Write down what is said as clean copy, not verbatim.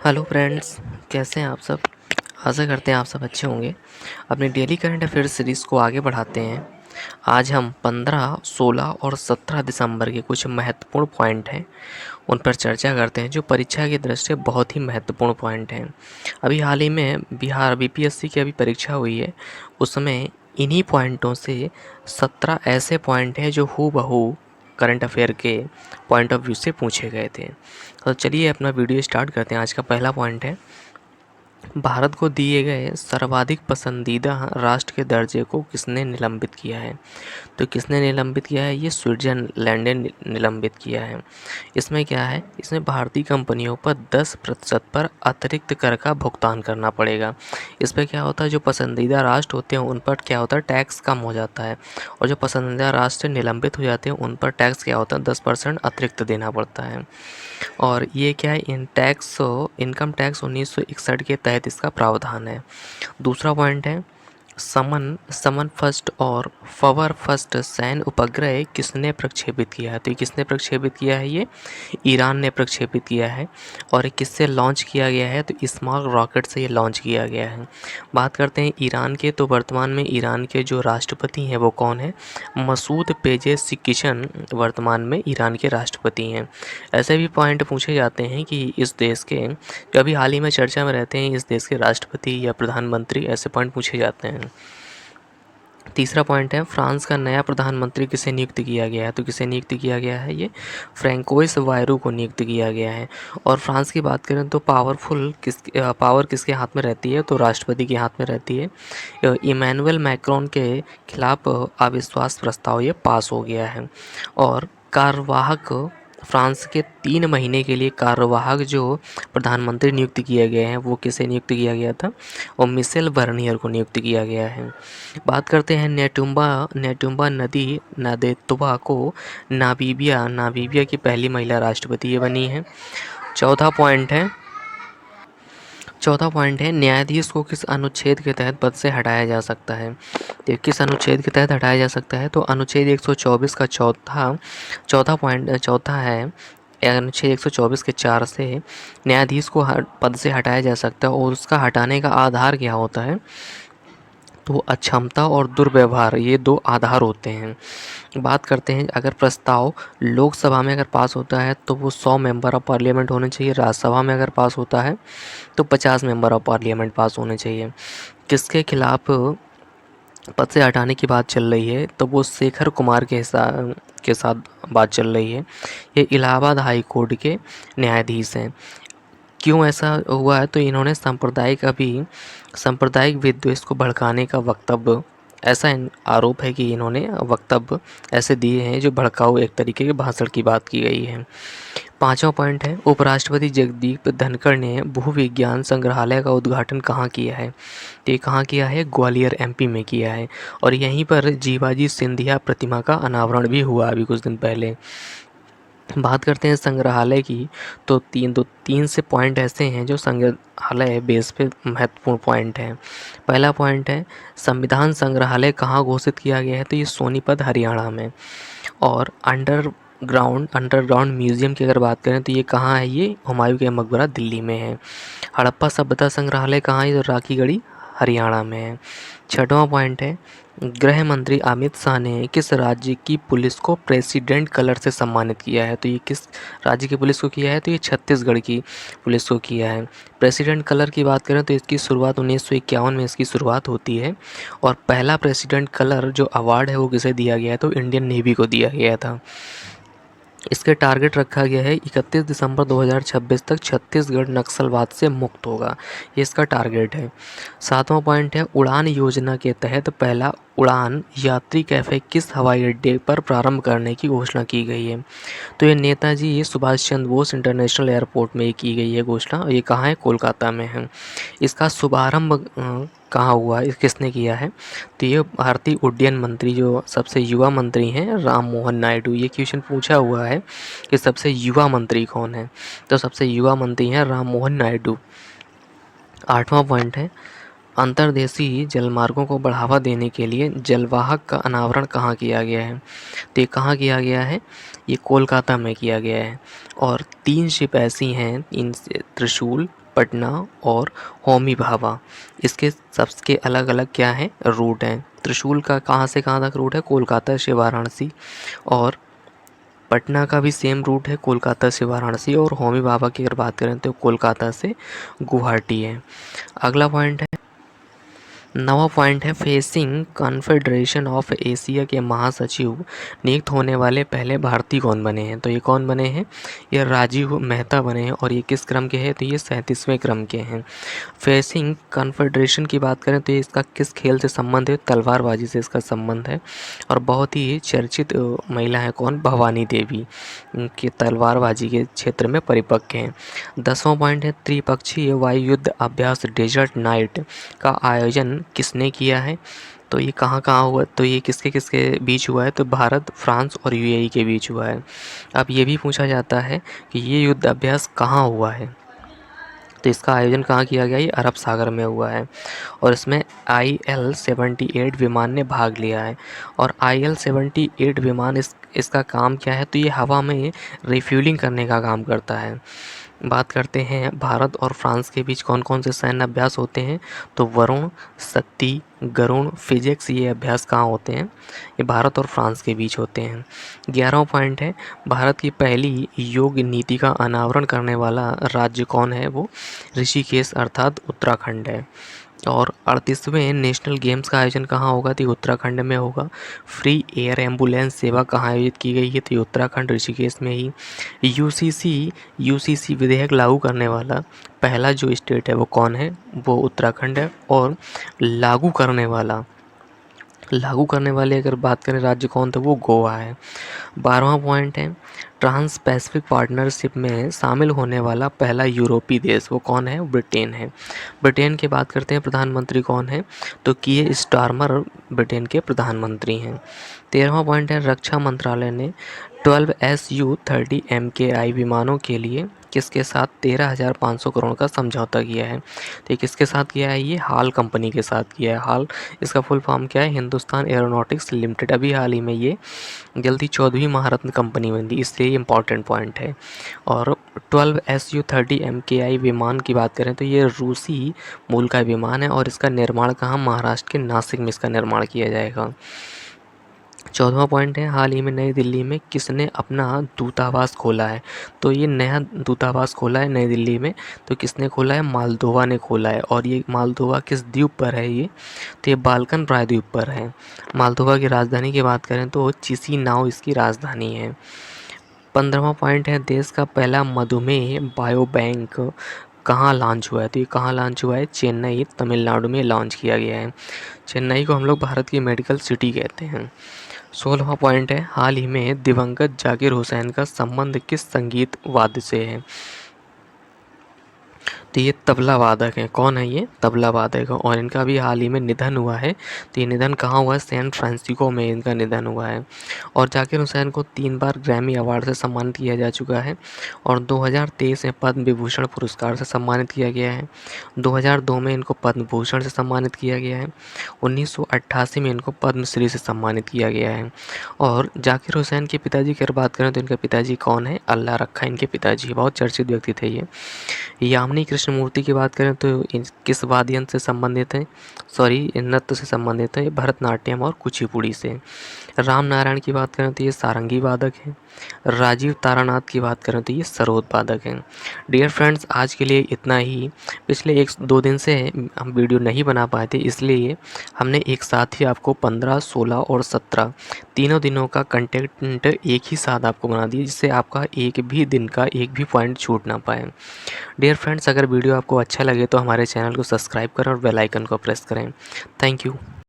Hello friends, कैसे हैं आप सब। आशा करते हैं आप सब अच्छे होंगे। अपनी डेली करंट अफेयर सीरीज़ को आगे बढ़ाते हैं। आज हम 15, 16 और 17 दिसंबर के कुछ महत्वपूर्ण पॉइंट हैं उन पर चर्चा करते हैं, जो परीक्षा की दृष्टि से बहुत ही महत्वपूर्ण पॉइंट हैं। अभी हाल ही में बिहार बीपीएससी की अभी परीक्षा हुई है, उसमें इन्हीं पॉइंटों से 17 ऐसे पॉइंट हैं जो हूबहू करंट अफेयर के पॉइंट ऑफ व्यू से पूछे गए थे। तो चलिए अपना वीडियो स्टार्ट करते हैं। आज का पहला पॉइंट है, भारत को दिए गए सर्वाधिक पसंदीदा राष्ट्र के दर्जे को किसने निलंबित किया है। तो किसने निलंबित किया है, ये स्विट्जरलैंड ने निलंबित किया है। इसमें क्या है, इसमें भारतीय कंपनियों पर 10% पर अतिरिक्त कर का भुगतान करना पड़ेगा। इस पर क्या होता है, जो पसंदीदा राष्ट्र होते हैं उन पर क्या होता है, टैक्स कम हो जाता है, और जो पसंदीदा राष्ट्र निलंबित हो जाते हैं उन पर टैक्स क्या होता है, 10% अतिरिक्त देना पड़ता है। और ये क्या है, इनकम टैक्स 1961 के तहत इसका प्रावधान है। दूसरा पॉइंट है, समन फर्स्ट और फवर फर्स्ट सैन्य उपग्रह किसने प्रक्षेपित किया है। तो ये किसने प्रक्षेपित किया है, ये ईरान ने प्रक्षेपित किया है। और ये किससे लॉन्च किया गया है, तो स्मॉल रॉकेट से ये लॉन्च किया गया है। बात करते हैं ईरान के, तो वर्तमान में ईरान के जो राष्ट्रपति हैं वो कौन है, मसूद पेजेशिकियान वर्तमान में ईरान के राष्ट्रपति हैं। ऐसे भी पॉइंट पूछे जाते हैं कि इस देश के, जो अभी हाल ही में चर्चा में रहते हैं, इस देश के राष्ट्रपति या प्रधानमंत्री, ऐसे पॉइंट पूछे जाते हैं। तीसरा पॉइंट है, फ्रांस का नया प्रधानमंत्री किसे नियुक्त किया गया है। तो किसे नियुक्त किया गया है, ये फ्रैंकोइस बायरू को नियुक्त किया गया है। और फ्रांस की बात करें तो पावर किसके हाथ में रहती है, तो राष्ट्रपति के हाथ में रहती है। इमैनुअल मैक्रोन के खिलाफ अविश्वास प्रस्ताव ये पास हो गया है। और कार्यवाहक, फ्रांस के 3 महीने के लिए कार्यवाहक जो प्रधानमंत्री नियुक्त किए गए हैं वो किसे नियुक्त किया गया था, और मिशेल बर्नियर को नियुक्त किया गया है। बात करते हैं नेटुम्बा नेटुम्बा नदी नादेतुबा को नामीबिया की पहली महिला राष्ट्रपति ये बनी है। चौथा पॉइंट है चौथा पॉइंट है, न्यायाधीश को किस अनुच्छेद के तहत पद से हटाया जा सकता है। तो किस अनुच्छेद के तहत हटाया जा सकता है, तो अनुच्छेद 124 का चौथा है, अनुच्छेद 124 के 4 से न्यायाधीश को पद से हटाया जा सकता है। और उसका हटाने का आधार क्या होता है, तो अक्षमता और दुर्व्यवहार, ये 2 आधार होते हैं। बात करते हैं, अगर प्रस्ताव लोकसभा में अगर पास होता है तो वो 100 मेंबर ऑफ पार्लियामेंट होने चाहिए, राज्यसभा में अगर पास होता है तो 50 मेंबर ऑफ पार्लियामेंट पास होने चाहिए। किसके खिलाफ पद से हटाने की बात चल रही है, तो वो शेखर कुमार के साथ बात चल रही है। ये इलाहाबाद हाई कोर्ट के न्यायाधीश हैं। क्यों ऐसा हुआ है, तो इन्होंने सांप्रदायिक विद्वेष को भड़काने का वक्तव्य, ऐसा आरोप है कि इन्होंने वक्तव्य ऐसे दिए हैं जो भड़काऊ, एक तरीके के भाषण की बात की गई है। पांचवा पॉइंट है, उपराष्ट्रपति जगदीप धनखड़ ने भूविज्ञान संग्रहालय का उद्घाटन कहाँ किया है। तो ये कहाँ किया है, ग्वालियर एमपी में किया है। और यहीं पर जीवाजी सिंधिया प्रतिमा का अनावरण भी हुआ अभी कुछ दिन पहले। बात करते हैं संग्रहालय की, तो तीन से पॉइंट ऐसे हैं जो संग्रहालय बेस पे महत्वपूर्ण पॉइंट हैं। पहला पॉइंट है, संविधान संग्रहालय कहाँ घोषित किया गया है, तो ये सोनीपत हरियाणा में। और अंडरग्राउंड म्यूजियम की अगर बात करें तो ये कहाँ है, ये हुमायूं के मकबरा दिल्ली में है। हड़प्पा सभ्यता संग्रहालय कहाँ है, तो राखीगढ़ी हरियाणा में है। छठवां पॉइंट है, गृह मंत्री अमित शाह ने किस राज्य की पुलिस को प्रेसिडेंट कलर से सम्मानित किया है। तो ये किस राज्य की पुलिस को किया है, तो ये छत्तीसगढ़ की पुलिस को किया है। प्रेसिडेंट कलर की बात करें तो इसकी शुरुआत 1951 में इसकी शुरुआत होती है। और पहला प्रेसिडेंट कलर जो अवार्ड है वो किसे दिया गया है, तो इंडियन नेवी को दिया गया था। इसके टारगेट रखा गया है 31 दिसंबर 2026 तक छत्तीसगढ़ नक्सलवाद से मुक्त होगा, ये इसका टारगेट है। सातवां पॉइंट है, उड़ान योजना के तहत पहला उड़ान यात्री कैफ़े किस हवाई अड्डे पर प्रारंभ करने की घोषणा की गई है। तो ये नेताजी सुभाष चंद्र बोस इंटरनेशनल एयरपोर्ट में की गई है घोषणा। ये कहाँ है, कोलकाता में है। इसका शुभारंभ कहाँ हुआ, किसने किया है, तो ये भारतीय उड्डयन मंत्री जो सबसे युवा मंत्री हैं, राम मोहन नायडू। ये क्वेश्चन पूछा हुआ है कि सबसे युवा मंत्री कौन है, तो सबसे युवा मंत्री हैं राम मोहन नायडू। आठवां पॉइंट है, अंतर्देशीय जलमार्गों को बढ़ावा देने के लिए जलवाहक का अनावरण कहाँ किया गया है। तो ये कहाँ किया गया है, ये कोलकाता में किया गया है। और 3 शिप ऐसी हैं, इन त्रिशूल, पटना और होमी भाभा। इसके सबके अलग अलग क्या हैं, रूट हैं। त्रिशूल का कहाँ से कहाँ तक रूट है, कोलकाता से वाराणसी। और पटना का भी सेम रूट है, कोलकाता से वाराणसी। और होमी भाभा की अगर बात करें तो कोलकाता से गुवाहाटी है। अगला पॉइंट है, नवा पॉइंट है, फेसिंग कॉन्फेडरेशन ऑफ एशिया के महासचिव नियुक्त होने वाले पहले भारतीय कौन बने हैं। तो ये कौन बने हैं, ये राजीव मेहता बने हैं। और ये किस क्रम के हैं, तो ये 37वें क्रम के हैं। फेसिंग कॉन्फेडरेशन की बात करें तो ये इसका किस खेल से संबंध है, तलवारबाजी से इसका संबंध है। और बहुत ही चर्चित महिला है कौन, भवानी देवी, के तलवारबाजी के क्षेत्र में परिपक्व हैं। 10वां पॉइंट है, त्रिपक्षीय वायु युद्ध अभ्यास डेजर्ट नाइट का आयोजन किसने किया है। तो ये कहाँ कहाँ हुआ, तो ये किसके किसके बीच हुआ है, तो भारत, फ्रांस और यूएई के बीच हुआ है। अब ये भी पूछा जाता है कि ये युद्ध अभ्यास कहाँ हुआ है, तो इसका आयोजन कहाँ किया गया, ये अरब सागर में हुआ है। और इसमें IL-78 विमान ने भाग लिया है। और IL-78 विमान इसका काम क्या है, तो ये हवा में रिफ्यूलिंग करने का काम करता है। बात करते हैं भारत और फ्रांस के बीच कौन कौन से सैन्य अभ्यास होते हैं, तो वरुण, शक्ति, गरुण, फिजिक्स, ये अभ्यास कहाँ होते हैं, ये भारत और फ्रांस के बीच होते हैं। 11वां पॉइंट है, भारत की पहली योग नीति का अनावरण करने वाला राज्य कौन है, वो ऋषिकेश अर्थात उत्तराखंड है। और 38वें नेशनल गेम्स का आयोजन कहाँ होगा, तो उत्तराखंड में होगा। फ्री एयर एम्बुलेंस सेवा कहाँ आयोजित की गई है, तो उत्तराखंड ऋषिकेश में ही। यूसीसी विधेयक लागू करने वाला पहला जो स्टेट है वो कौन है, वो उत्तराखंड है। और लागू करने वाले अगर बात करें राज्य कौन, तो वो गोवा है। 12वां पॉइंट है, ट्रांस पैसिफिक पार्टनरशिप में शामिल होने वाला पहला यूरोपीय देश वो कौन है, ब्रिटेन है। ब्रिटेन की बात करते हैं, प्रधानमंत्री कौन है, तो कीर स्टारमर ब्रिटेन के प्रधानमंत्री हैं। 13वां पॉइंट है, रक्षा मंत्रालय ने 12 Su-30 MKI विमानों के लिए किसके साथ 13,500 करोड़ का समझौता किया है। तो ये किसके साथ किया है, ये हाल कंपनी के साथ किया है। हाल इसका फुल फॉर्म क्या है, हिंदुस्तान एरोनॉटिक्स लिमिटेड। अभी हाल ही में ये जल्दी 14वीं महारत्न कंपनी बनी, इसलिए ये इंपॉर्टेंट पॉइंट है। और 12 Su-30 MKI विमान की बात करें तो ये रूसी मूल का विमान है। और इसका निर्माण कहाँ, महाराष्ट्र के नासिक में इसका निर्माण किया जाएगा। 14वां पॉइंट है, हाल ही में नई दिल्ली में किसने अपना दूतावास खोला है। तो ये नया दूतावास खोला है नई दिल्ली में, तो किसने खोला है, मालदोवा ने खोला है। और ये मालदोवा किस द्वीप पर है, ये तो ये बाल्कन प्रायद्वीप पर है। मालदोवा की राजधानी की बात करें तो चिसिनाउ इसकी राजधानी है। 15वां पॉइंट है, देश का पहला मधुमेह बायो बैंक कहाँ लॉन्च हुआ है, तो ये कहाँ लॉन्च हुआ है, चेन्नई तमिलनाडु में लॉन्च किया गया है। चेन्नई को हम लोग भारत की मेडिकल सिटी कहते हैं। 16वां पॉइंट है, हाल ही में दिवंगत जाकिर हुसैन का संबंध किस संगीत वाद्य से है। तो ये तबला वादक हैं, कौन है ये, तबला वादक है। और इनका भी हाल ही में निधन हुआ है। तो ये निधन कहाँ हुआ है, सैन फ्रांसिस्को में इनका निधन हुआ है। और जाकिर हुसैन को 3 बार ग्रैमी अवार्ड से सम्मानित किया जा चुका है। और 2023 में पद्म विभूषण पुरस्कार से सम्मानित किया गया है। 2002 में इनको पद्म भूषण से सम्मानित किया गया है। 1988 में इनको पद्मश्री से सम्मानित किया गया है। और जाकिर हुसैन के पिताजी की अगर बात करें तो इनके पिताजी कौन है, अल्लाह रखा इनके पिताजी, बहुत चर्चित व्यक्ति थे ये। यामिनी कृष्णमूर्ति की बात करें तो किस वाद्य यंत्र से संबंधित है, नृत्य से संबंधित है, भरतनाट्यम और कुचिपुड़ी से। राम नारायण की बात करें तो ये सारंगी वादक हैं। राजीव तारानाथ की बात करें तो ये सरोद वादक हैं। डियर फ्रेंड्स, आज के लिए इतना ही। पिछले 1-2 दिन से हम वीडियो नहीं बना पाए थे, इसलिए हमने एक साथ ही आपको 15, 16 और 17 तीनों दिनों का कंटेंट एक ही साथ आपको बना दिया, जिससे आपका एक भी दिन का एक भी पॉइंट छूट ना पाए। डियर फ्रेंड्स, अगर वीडियो आपको अच्छा लगे तो हमारे चैनल को सब्सक्राइब करें और बेल आइकन को प्रेस करें। Thank you.